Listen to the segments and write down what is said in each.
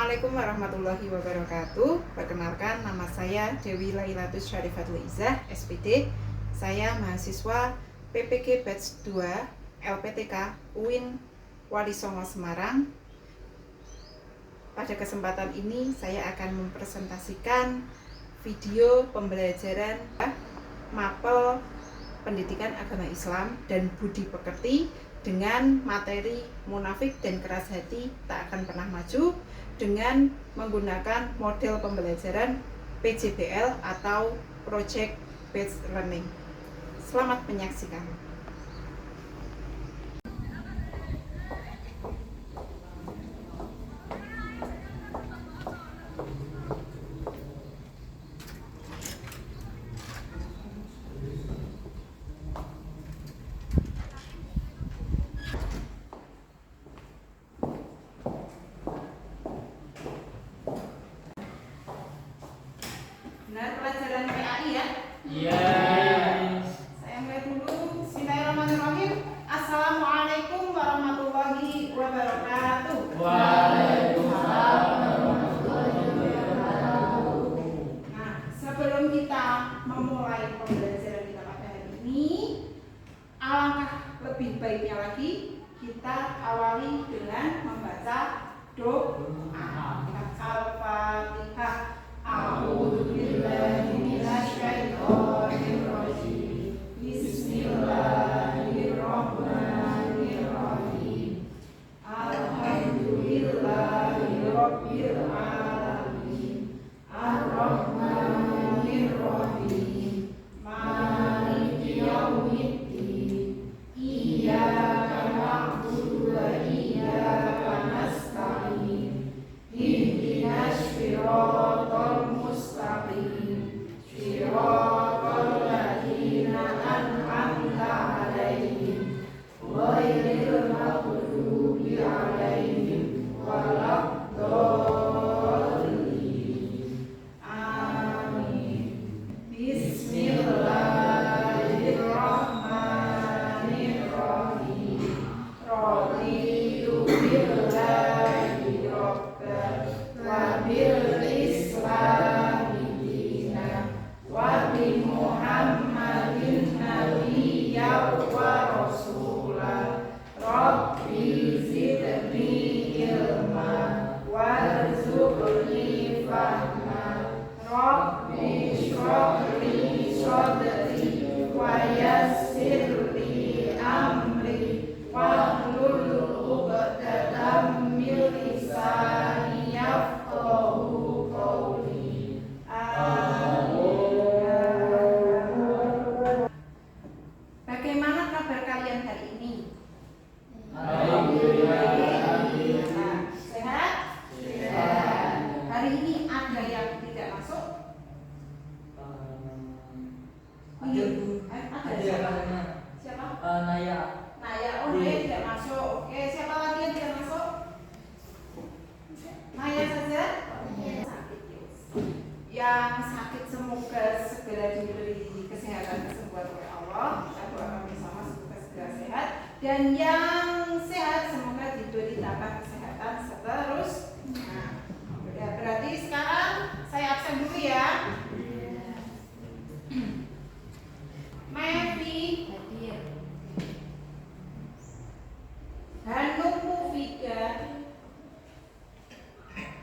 Assalamualaikum warahmatullahi wabarakatuh. Perkenalkan, nama saya Dewi Lailatus Syarifatul Izzah, SPD. Saya mahasiswa PPG Batch 2 LPTK UIN Wali Songo Semarang. Pada kesempatan ini saya akan mempresentasikan video pembelajaran mapel pendidikan agama Islam dan budi pekerti dengan materi munafik dan keras hati tak akan pernah maju, dengan menggunakan model pembelajaran PJBL atau Project Based Learning. Selamat menyaksikan. Benar pelajaran PAI ya? Iya. Saya mulai dulu. Bismillahirrahmanirrahim. Assalamualaikum warahmatullahi wabarakatuh. Waalaikumsalam warahmatullahi wabarakatuh. Nah, sebelum kita memulai pembelajaran kita pada hari ini, alangkah lebih baiknya lagi kita awali dengan membaca doa. Al-Fatihah. A'udzubillahi minasyaitonirrajim. Bismillahirrahmanirrahim. Alhamdulillahirabbil alamin. Ar-Rahmanirrahim. Maliki yaumiddin. Iyyaka na'budu wa iyyaka nasta'in. Ihdinas siratal mustaqim. Siratal ladzina an'amta 'alaihim ghairil maghdubi 'alaihim waladdallin. Amin. Bismillahirrahmanirrahim. Raditu billahi rabban wa bil islami dinan wa bi Muhammadin nabiyyan wa rasulan. Rabbi zidni ilma warzuqni fahma. Rabbi shrah li sadri wa yassir li amri wahlul 'uqdatam min lisani yafqahu qawli. Amin. Bagaimana kabar kalian hari ini? Alhamdulillah. Nah, sehat? Sehat. Hari ini ada yang tidak masuk? Ada Bu. Ada Ada siapa? katanya. Siapa? Naya. Naya. Oh, Naya tidak masuk. Oke, siapa lagi yang tidak masuk? Naya saja? Sakit ya. Yang sakit semoga segera diberi kesehatan, kesembuhan oleh Allah. Kita doakan bersama semoga segera sehat. Dan yang sehat semoga diberi tambah kesehatan seterusnya. Ya, berarti sekarang saya absen dulu ya. Mevi Hanum Mufidah,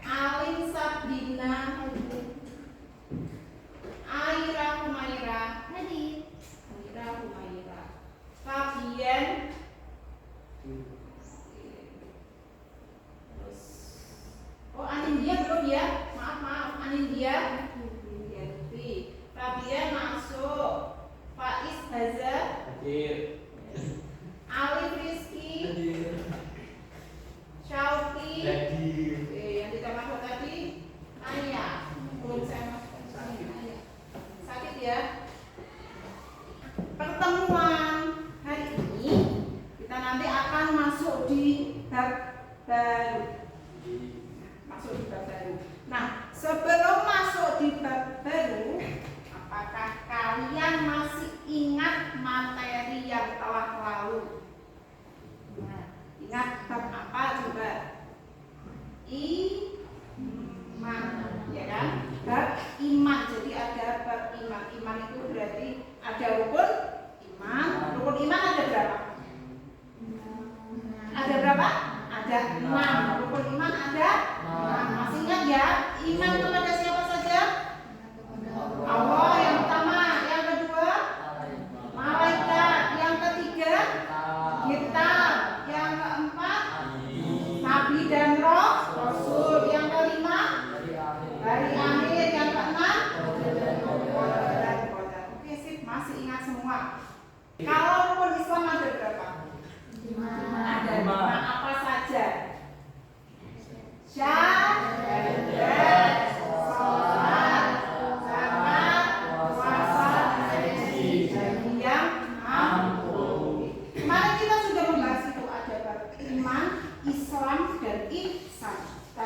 Alin Sabrina, Aira Humaira, Fabian, oh Anindya belum ya? Maaf Anindya. Fabian masuk. Faiz Haza, Hadir. Alif Rizky, Hadir. Syauki. Hadir. Yang tidak masuk tadi Naya. Belum saya masukkan Naya. Sakit ya. Pertemuan hari ini kita nanti akan masuk di bab baru. Nah, sebelum masuk di bab baru, apakah kalian masih ingat materi yang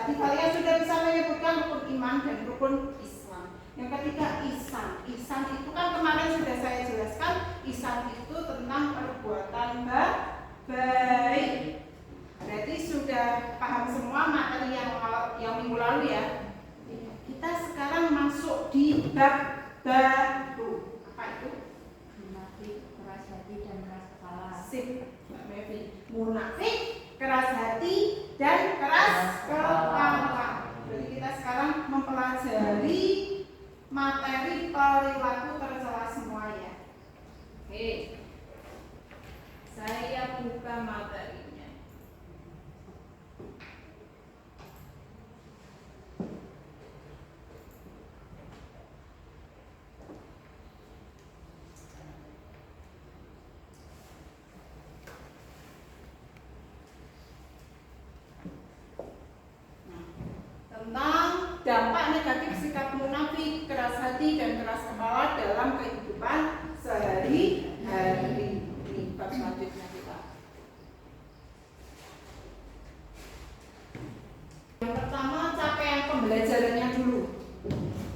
Tadi kalian sudah bisa menyebutkan rukun iman dan rukun Islam. Yang ketiga ihsan. Ihsan itu kan kemarin sudah saya jelaskan. Ihsan itu tentang perbuatan baik. Berarti sudah paham semua materi yang minggu lalu ya. Kita sekarang masuk di bab baru. Apa itu? Munafik, keras hati dan keras kepala. Sip, Mbak Mevi. Munafik, keras hati dan keras kepala. Jadi kita sekarang mempelajari materi perilaku tercela semua ya. Oke. Saya buka materinya. Tentang dampak negatif sikap munafik, keras hati dan keras kepala dalam kehidupan sehari-hari. Ini bab selanjutnya kita. Yang pertama capaian pembelajarannya dulu.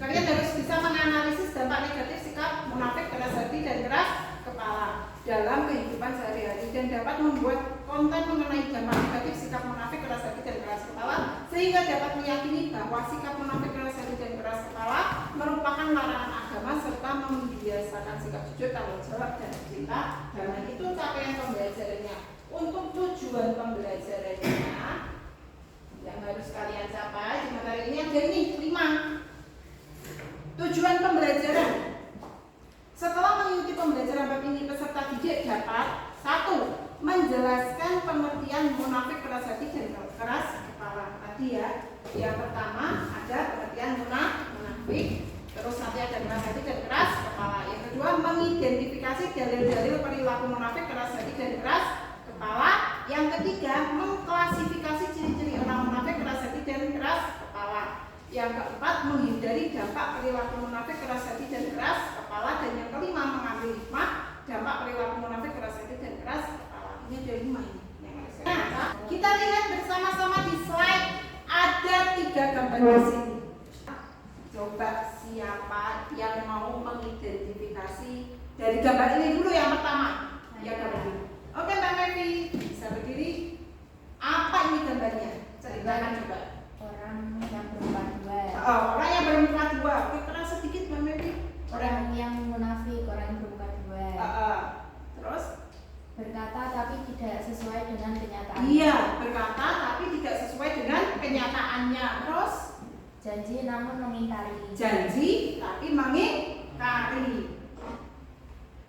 Kalian harus bisa menganalisis dampak negatif sikap munafik, keras hati dan keras kepala dalam kehidupan sehari-hari dan dapat membuat konten mengenai dampak negatif sikap munafik, keras hati dan keras kepala sehingga dapat meyakini bahwa sikap munafik, keras hati dan keras kepala merupakan larangan agama serta membiasakan sikap jujur, tanggung jawab dan cinta. Dan itu capaian pembelajarannya. Untuk tujuan pembelajarannya yang harus kalian capai di materi ini ada ini 5. Tujuan pembelajaran. Setelah mengikuti pembelajaran bab ini, peserta didik dapat 1. Menjelaskan pengertian munafik, keras hati dan keras kepala. Tadi ya, yang pertama ada pengertian munafik, terus nanti ada keras hati dan keras kepala. Yang kedua, mengidentifikasi dalil-dalil perilaku munafik, keras hati dan keras kepala. Yang ketiga, mengklasifikasi ciri-ciri orang munafik, keras hati dan keras kepala. Yang keempat, menghindari dampak perilaku munafik, keras hati dan keras kepala. Dan yang kelima, mengambil hikmah dampak perilaku munafik, keras hati dan keras kepala. Ini ada 5 ini. Nah, kita lihat bersama-sama di slide ada 3 gambar di sini. Coba siapa yang mau mengidentifikasi dari gambar ini dulu yang pertama? Ya gambar ini. Oke Mbak Mevi, bisa berdiri. Apa ini gambarnya? Ceritakan coba. Orang yang bermuka dua. Orang yang bermuka dua. Oke, keras sedikit Mbak Mevi. Orang yang munafik, orang yang bermuka dua. Terus? Berkata tapi tidak sesuai dengan kenyataan. Iya, berkata tapi tidak sesuai dengan kenyataannya. Terus? Janji namun mengingkari. Janji tapi mengingkari.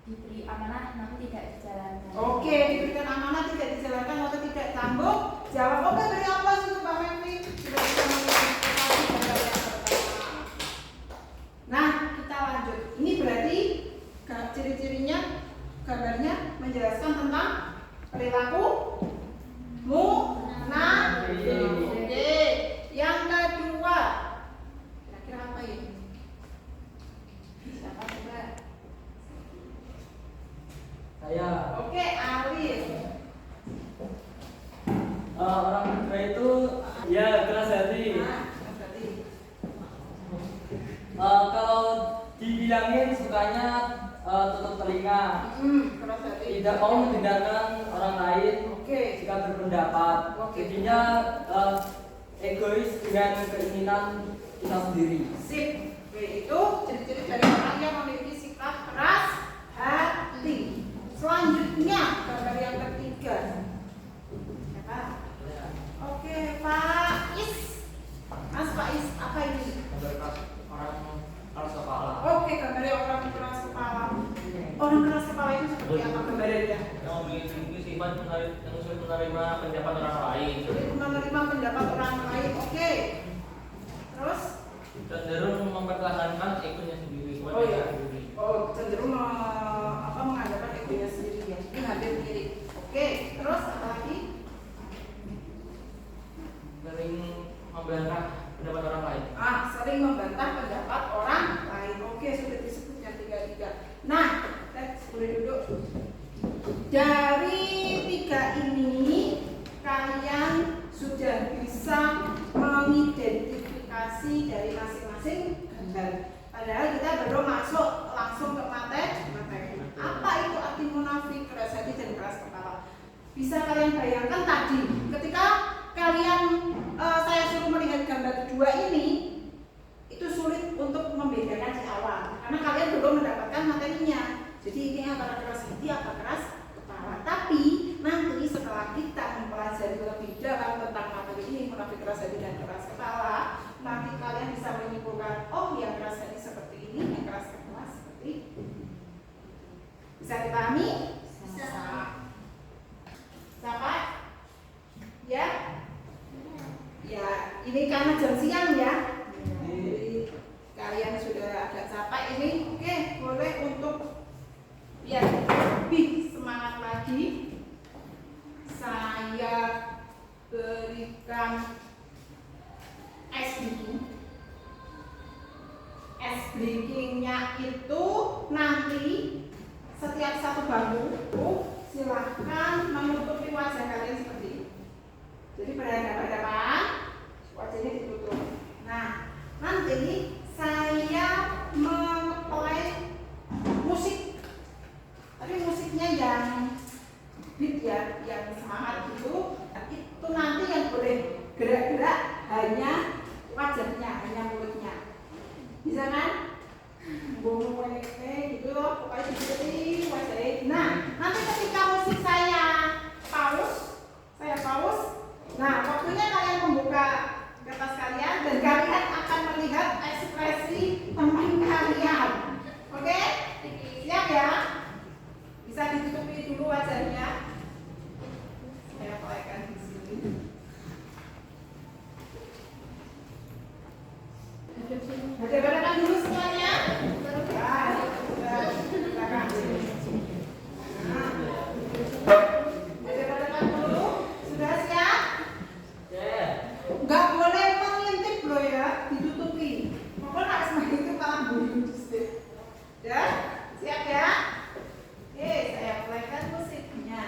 Diberi amanah namun tidak dijalankan. Oke, diberikan amanah tidak dijalankan atau tidak tanggung jawab. Oke, beri aplaus untuk Mbak Mevi. Sudah bisa mengidentifikasi gambar yang pertama. Nah, kita lanjut. Ini berarti ciri-cirinya, gambarnya menjelaskan tentang perilaku munafik. Oke, yang kedua, kira-kira apa ya? Siapa coba? Saya. Oke, Alif. Orang kedua itu ya keras hati. Berarti Kalau dibilangin sukanya tutup telinga, keras hati. tidak mau mendengarkan orang lain Oke. jika berpendapat. Oke. Jadinya egois dengan keinginan kita sendiri. Sip. Oke, itu ciri-ciri dari orang yang memiliki sikap keras hati. Selanjutnya, gambar yang ketiga. Ya, Pak. Oke, Pak Is. Mas Pak Is, apa ini? Orang keras kepala. Oke, gambarnya orang keras kepala. Orang keras kepala itu seperti apa gambarnya? Yang memiliki sifat yang sulit menerima pendapat orang lain. Sulit menerima pendapat orang lain. Oke. Terus? Cenderung mempertahankan egonya sendiri. Oh iya. Oh, cenderung mengandalkan egonya sendiri ya. Ini hampir mirip. Oke. Terus apa lagi? Sering membantah pendapat orang lain. Sering membantah pendapat orang lain. Oke, sudah disebut yang 3. Nah, boleh duduk. Dari 3 ini kalian sudah bisa Padahal kita baru masuk langsung ke materi. Apa itu arti munafik, keras hati dan keras kepala? Bisa kalian bayangkan tadi ketika kalian saya suruh melihat gambar kedua ini, itu sulit untuk membedakan di awal karena kalian belum mendapatkan materinya. Jadi ini antara keras hati apa keras kepala. Tapi nanti setelah kita mempelajari lebih dalam tentang materi ini, munafik, keras hati dan keras kepala, nanti kalian bisa menyimpulkan, oh yang keras hati seperti ini, yang keras kepala seperti ini. Bisa dipahami? Bisa. Siapa? Ya? Ya, ini karena jam siang ya. Jadi kalian sudah agak capek ini. Oke, boleh untuk biar lebih semangat lagi, saya berikan ice breaking. Ice breakingnya itu nanti setiap satu bangku silahkan menutupi wajah kalian seperti ini. Jadi berhadapan-hadapan, wajahnya ditutup. Nah, nanti saya meng-play musik. Tapi musiknya yang beat ya, yang semangat gitu. Itu nanti yang boleh gerak-gerak hanya wajahnya, hanya mulutnya. Bisa kan? Ngomong gitu, pokoknya diikuti wajahnya. Nah, nanti ketika musik saya paus, nah waktunya kalian membuka kertas kalian dan kalian akan melihat ekspresi teman kalian. Oke? Siap ya? Bisa ditutupi dulu wajahnya. Saya aplikasikan di sini. Ada dulu semuanya. Nggak boleh mengintip loh ya, ditutupi. Pokoknya harus begitu malah bunyi ya, siap ya? Oke, saya mulaikan musiknya.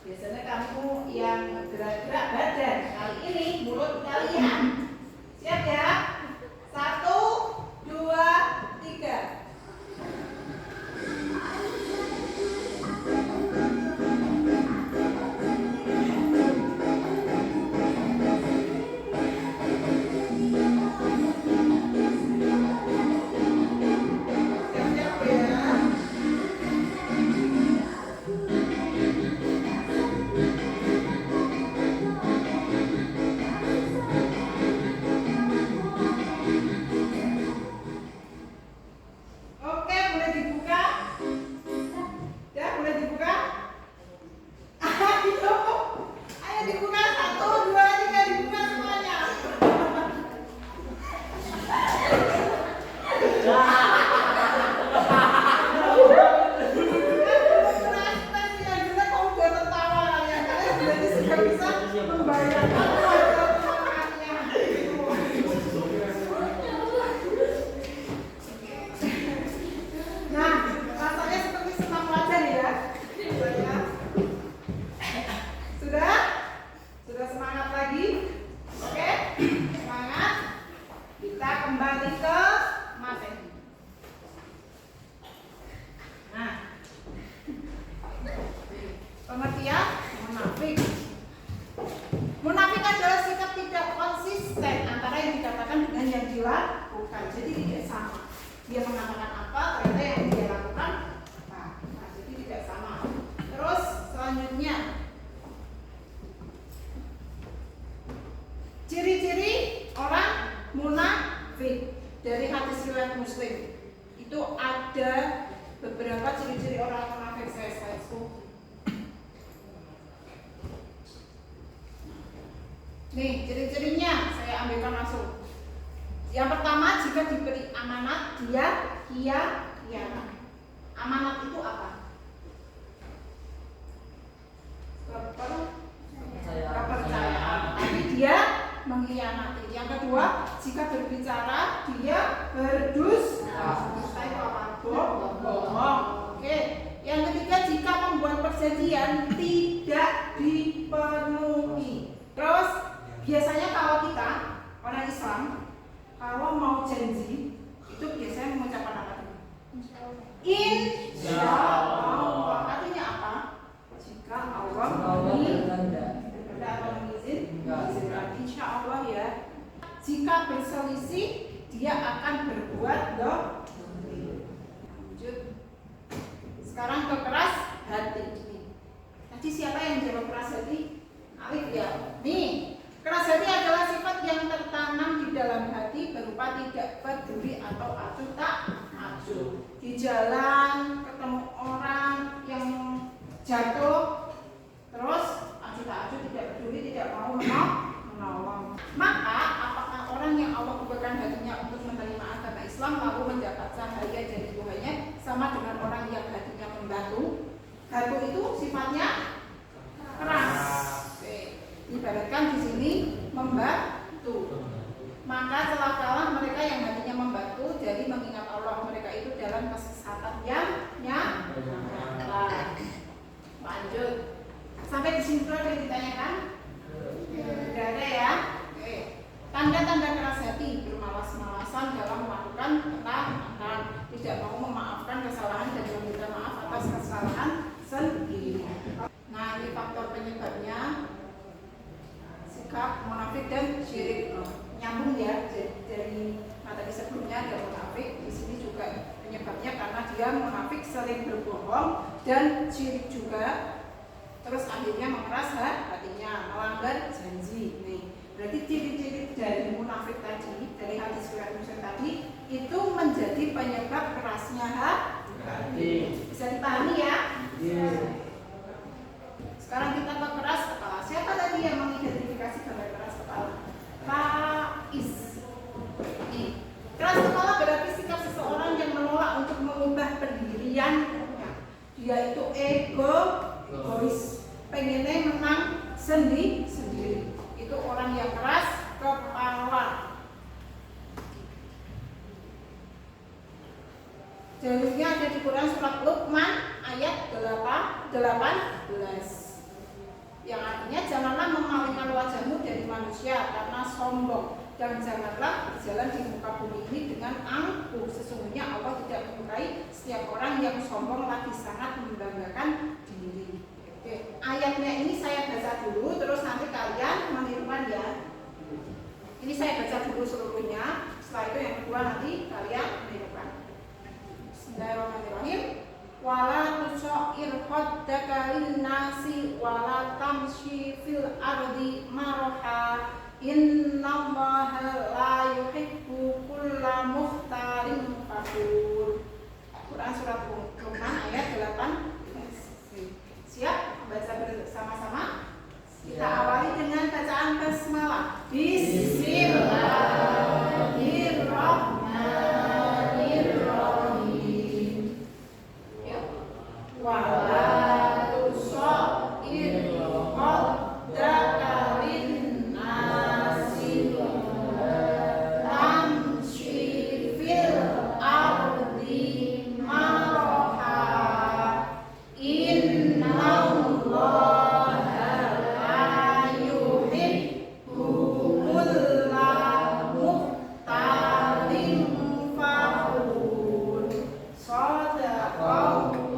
Biasanya kamu yang gerak-gerak badan, kali ini mulut kalian. Siap ya? 1, 2, 3. Pengertian munafik. Munafik adalah sikap tidak konsisten antara yang dikatakan dengan yang dilakukan. Jadi tidak sama. Dia mengatakan apa, ternyata yang dia lakukan apa. Nah, jadi tidak sama. Terus selanjutnya, ciri-ciri orang munafik dari hadis riwayat Muslim. Itu ada beberapa ciri-ciri orang munafik. Saya nih, ciri-cirinya saya ambilkan langsung. Yang pertama, jika diberi amanat, dia khianat. Amanat itu apa? Kepercayaan. Tapi dia mengkhianati. Yang kedua, jika berbicara, dia berdusta. Dusta itu apa? Bohong. Oke. Yang ketiga, jika membuat perjanjian tidak dipenuhi. Terus biasanya kalau kita orang Islam Kalau mau janji itu biasanya mengucapkan apa tuh? Insya Allah. Insya Allah. Artinya apa? Jika Allah berkehendak atau mengizinkan. Insya Allah ya. Jika berselisih dia akan berbuat dolim. Lanjut. Sekarang ke keras hati. Tadi siapa yang jawab keras hati? Alif ya. Nih, keras hati adalah sifat yang tertanam di dalam hati berupa tidak peduli atau acuh tak acuh. Di jalan ketemu orang yang jatuh, terus acuh tak acuh, tidak peduli, tidak mau menolong. Maka apakah orang yang Allah bukakan hatinya untuk menerima agama Islam lalu mendapat cahaya dari Tuhannya sama dengan orang yang hatinya membatu? Batu itu sifatnya keras. Oke. Ibaratkan di sini membatu. Maka celakalah mereka yang hatinya membatu dari mengingat Allah. Mereka itu dalam kesesatan yang nyata. Lanjut. Sampai di sini dulu ada yang ditanyakan? Tidak ada ya. Oke. Tanda-tanda keras hati bermalas-malasan dalam melakukan ketaatan, tidak mau memaafkan kesalahan dan meminta maaf atas kesalahan sendiri. Nah, ini faktor penyebabnya sikap munafik dan syirik. Nyambung ya dari materi sebelumnya ada munafik, di sini juga penyebabnya karena dia munafik sering berbohong dan syirik juga. Terus akhirnya mengeras hatinya, melanggar janji. Nih, berarti ciri-ciri dari munafik tadi, dari hadis riwayat Muslim tadi itu menjadi penyebab kerasnya hati. Bisa dipahami ya? Sekarang kita ke keras kepala. Siapa tadi yang mengidentifikasi gambar keras kepala? Faiz. Nih, keras kepala berarti sikap seseorang yang menolak untuk mengubah pendiriannya. Dia itu egois, pengennya menang sendiri. Itu orang yang keras kepala. Dalilnya ada di Quran surat Luqman ayat 18. Yang artinya janganlah memalingkan wajahmu dari manusia karena sombong, dan janganlah berjalan di muka bumi ini dengan angkuh. Sesungguhnya Allah tidak menyukai setiap orang yang sombong lagi sangat membanggakan diri. Oke, ayatnya ini saya baca dulu, terus nanti kalian menirukan ya. Ini saya baca dulu seluruhnya, setelah itu yang kedua nanti kalian menirukan. Bismillahirrahmanirrahim. Wala tusya'ir khaddaka linnasi wala tamshi fil ardi maraha innallaha la yuhibbu kulla mukhtalin fakhur. Quran surat Luqman ayat 8. Siap? Baca bersama-sama. Kita awali dengan bacaan basmalah. Bismillahirrahmanirrahim. Wala tusya'ir khaddaka linnasi tamshi fil ardi maraha innallaha la yuhibbu kulla mukhtalin fakhur. Shadaqallahu.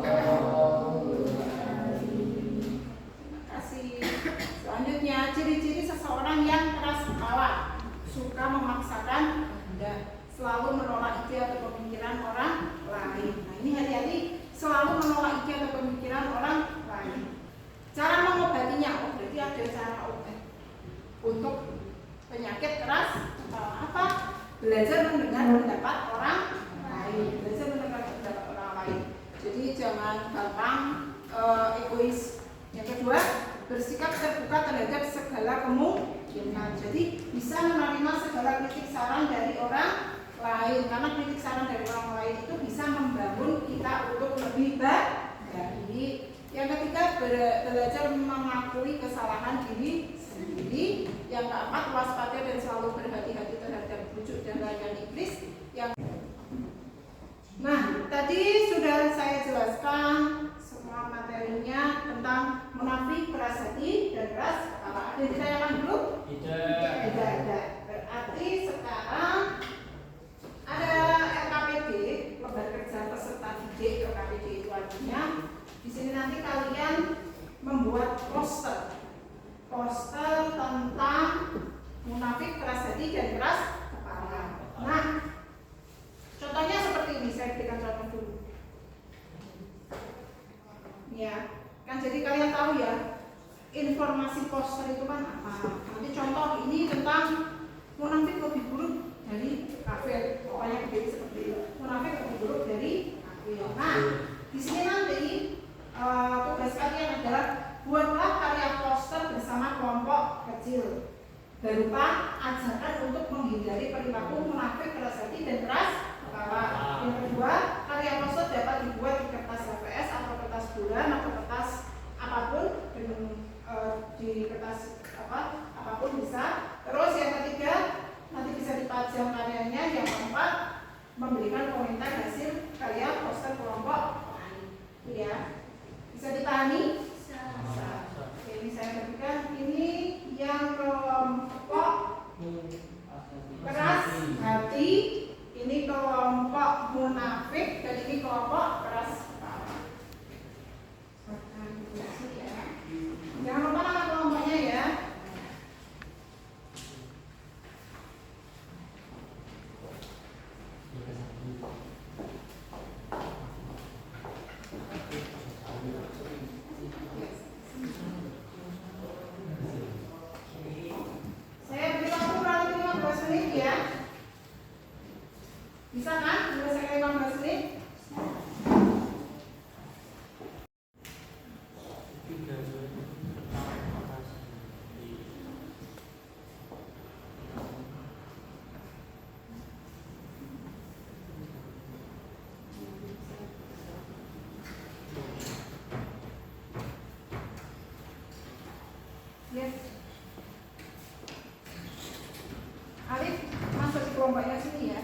Selanjutnya, ciri-ciri seseorang yang keras kepala, suka memaksakan kehendak, selalu menolak ide atau pemikiran orang lain. Nah, ini hati-hati, selalu menolak ide atau pemikiran orang lain. Cara mengobatinya, berarti ada cara obat untuk penyakit keras kepala. Apa? Belajar mendengar pendapat orang lain. Belajar mendengar pendapat orang lain. Jadi jangan gampang egois. Yang kedua, bersikap terbuka terhadap segala kemungkinan. Jadi bisa menerima segala kritik saran dari orang lain, karena kritik saran dari orang lain itu bisa membangun kita untuk lebih baik. Yang ketiga, belajar mengakui kesalahan diri sendiri. Yang keempat, waspada dan selalu berhati-hati terhadap bujuk dan layanan iblis. Nah, tadi sudah saya jelaskan semua materinya tentang munafik, keras hati, dan keras kepala. Ada ditanyakan dulu? Tidak. Tidak ada. Berarti sekarang ajarkan untuk menghindari perilaku munafik, keras hati, dan keras kepala. Yang kedua, karya maksud dapat dibuat di kertas HVS atau kertas bulan atau kertas apapun, di kertas apapun bisa. Terus yang ketiga, nanti bisa dipajang karyanya. Yang keempat, memberikan komentar hasil karya poster kelompok lain. Ya, bisa dipahami? Oke, ini saya berikan. Ini yang kelompok keras hati, ini kelompok munafik, dan ini kelompok keras kepala. Jangan lupa nama kelompoknya ya. Saya beri waktu kurang lebih 15 menit ya. Bisa kan? Menyelesaikan 15 menit? Yes. Alif masuk di kelompoknya sini ya.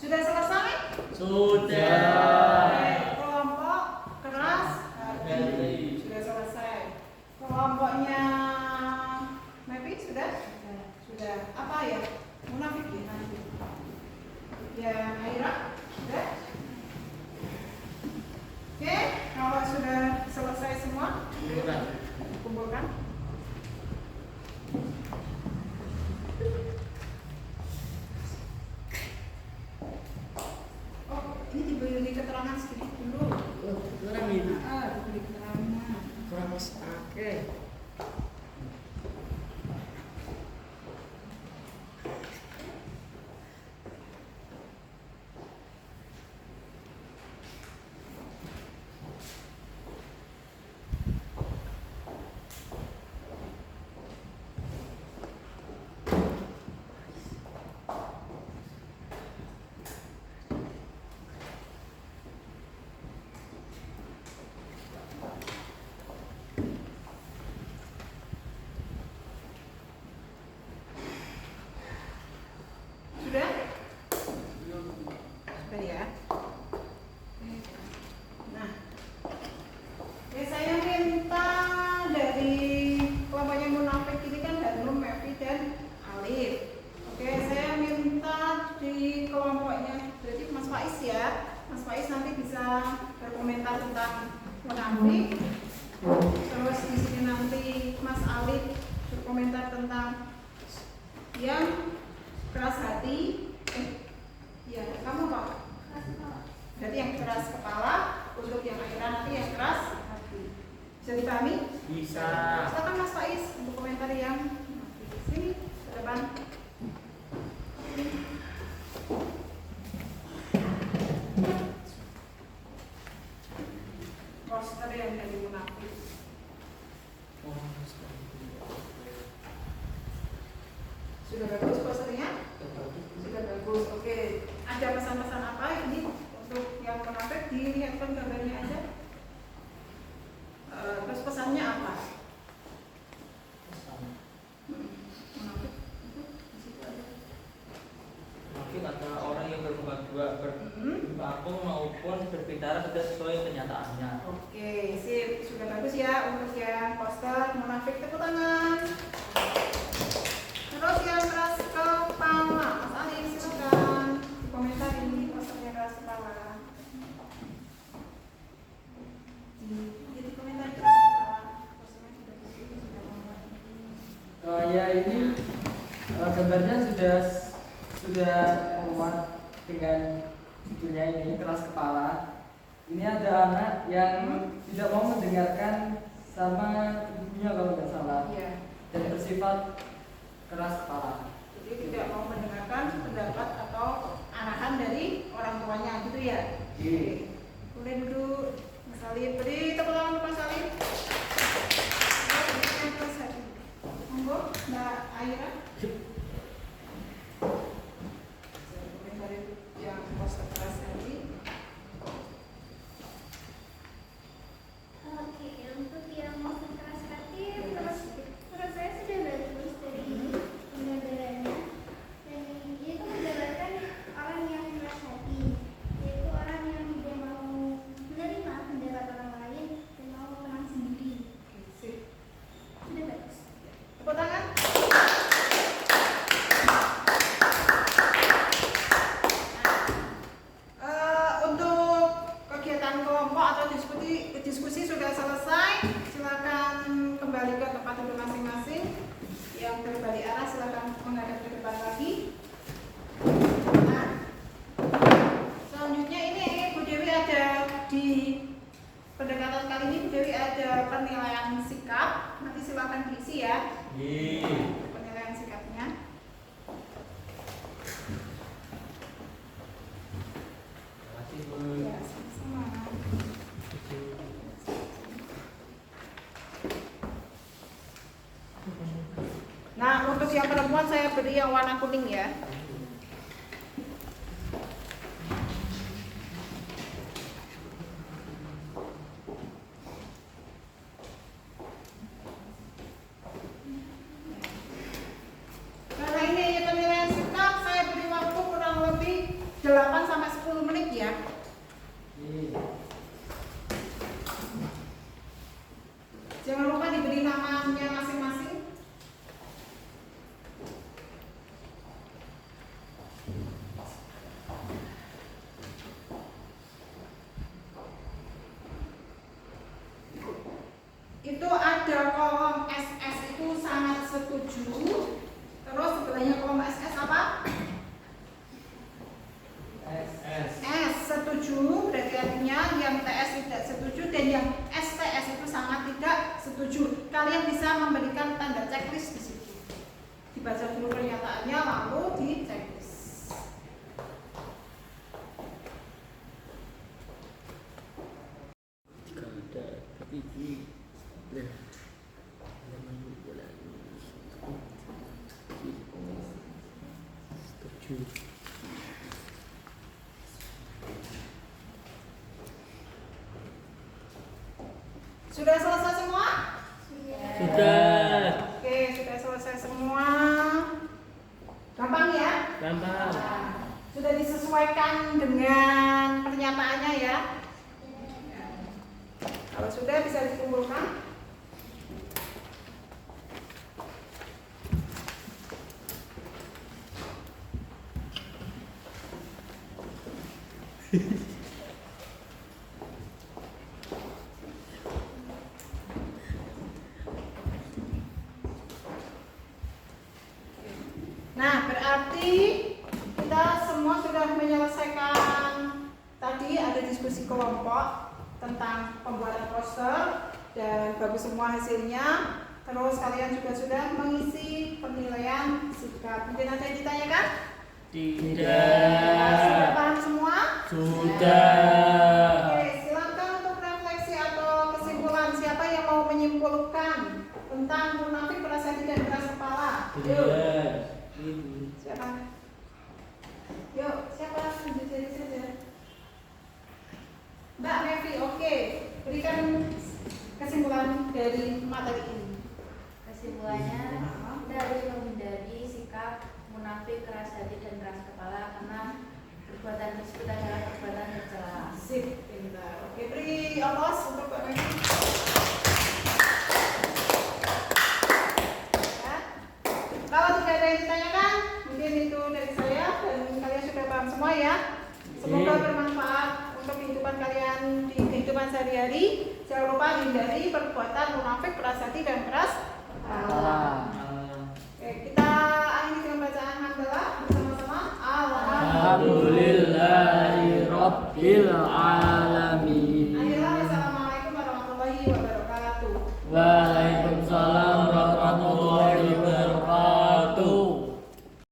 Sudah selesai? Sudah. Kelompok keras hati sudah selesai. Kelompoknya Mepi sudah? Sudah. Apa ya? Munafik ya? Ya, Aira sudah? Oke, kalau sudah selesai semua, kumpulkan. Ini diberi keterangan sedikit dulu. Diberi keterangan. Sudah? Sudah ya. Nah, ya saya minta dari kelompoknya munafik ini kan Danum, Mevi, dan Alif. Oke, saya minta di kelompoknya berarti Mas Faiz ya. Mas Faiz nanti bisa berkomentar tentang munafik. Terus di sini nanti Mas Alif berkomentar tentang yang keras hati. Ya, kamu Pak. keras kepala, untuk yang akhirnya nanti yang keras hati. Bisa dipahami? Bisa. Silakan Mas Faiz untuk komentar yang sini ke depan. Poster yang dari munafik. Sudah bagus posternya? Sudah bagus. Oke. Ada pesan-pesan apa ini untuk yang munafik? Dilihatkan gambarnya aja. Terus pesannya apa? Munafik itu di situ ada. Mungkin adalah orang yang bermuka dua, berlaku maupun berbicara tidak sesuai kenyataannya. Oke, sip. Sudah bagus ya untuk yang poster munafik, tepuk tangan. Terus yang keras kepala, Mas Ali silakan komentar ini posternya keras kepala. Jadi komentar keras kepala. Posternya sudah bagus, sudah membuat. Ya ini gambarnya sudah muat dengan judulnya ini keras kepala. Ini ada anak yang tidak mau mendengarkan sama ibunya kalau nggak salah, Iya. dan bersifat keras kepala. Jadi tidak mau mendengarkan pendapat atau arahan dari orang tuanya gitu ya. Iya. Boleh duduk, Mas Salim. Beri tepuk tangan untuk Mas Salim. Monggo, Mbak Aira. Komentar yang poster keras tadi. Oke, untuk yang mau keras hati, menurut saya sudah bagus dari penggambarannya. Dan dia itu menggambarkan orang yang keras hati, yaitu orang yang tidak mau menerima pendapat orang lain dan mau menang sendiri. Sip. Sudah bagus. Tepuk tangan. Untuk kegiatan kelompok atau diskusi sudah selesai. Silakan kembali ke tempat duduk masing-masing. Yang berbalik arah silakan menghadap ke depan lagi. Nah, selanjutnya ini Bu Dewi ada di pendekatan kali ini Bu Dewi ada penilaian sikap. Nanti silakan diisi ya. Penilaian sikapnya. Terima kasih, Bu. Ya, sama-sama. Nah, untuk yang perempuan saya beri yang warna kuning ya. Karena ini penilaian sikap, saya beri waktu kurang lebih 8 sampai 10 menit ya. Jangan lupa diberi namanya masing-masing. Itu ada kolom SS itu sangat setuju. Terus sebelahnya kolom SS apa? S setuju, berarti artinya yang TS tidak setuju dan yang STS itu sangat tidak setuju. Kalian bisa memberikan tanda checklist di situ. Dibaca dulu pernyataannya lalu di checklist. Jika ada, tapi ini setuju. Sudah selesai semua? Sudah. Oke, sudah selesai semua. Gampang ya? Gampang. Sudah disesuaikan dengan pernyataannya ya. Kalau sudah bisa dikumpulkan. Nah, berarti kita semua sudah menyelesaikan tadi ada diskusi diskusi kelompok tentang pembuatan poster dan bagus semua hasilnya. Terus kalian juga sudah mengisi penilaian sikap. Mungkin ada yang ditanyakan? Sudah paham semua? Sudah. Oke, silakan untuk refleksi atau kesimpulan. Siapa yang mau menyimpulkan tentang munafik, keras hati dan keras kepala? Yuk. Siapa? Yuk, siapa? Tunjuk diri saja. Mbak Mevi, oke. Berikan kesimpulan dari materi ini. Kesimpulannya, kita harus menghindari sikap munafik, keras hati dan keras kepala karena perbuatan tersebut adalah perbuatan tercela. Sip, pintar. Oke, beri aplaus untuk Mbak Mevi. Ya. Kalau tidak ada yang ditanyakan, mungkin itu dari saya dan kalian sudah paham semua ya. Semoga bermanfaat untuk kehidupan kalian di kehidupan sehari-hari. Jangan lupa hindari perbuatan munafik, keras hati dan keras kepala. Oke, kita akhiri dengan bacaan hamdalah bersama-sama. Alhamdulillahirabbil alamin. Akhirnya, wassalamualaikum warahmatullahi wabarakatuh. Wa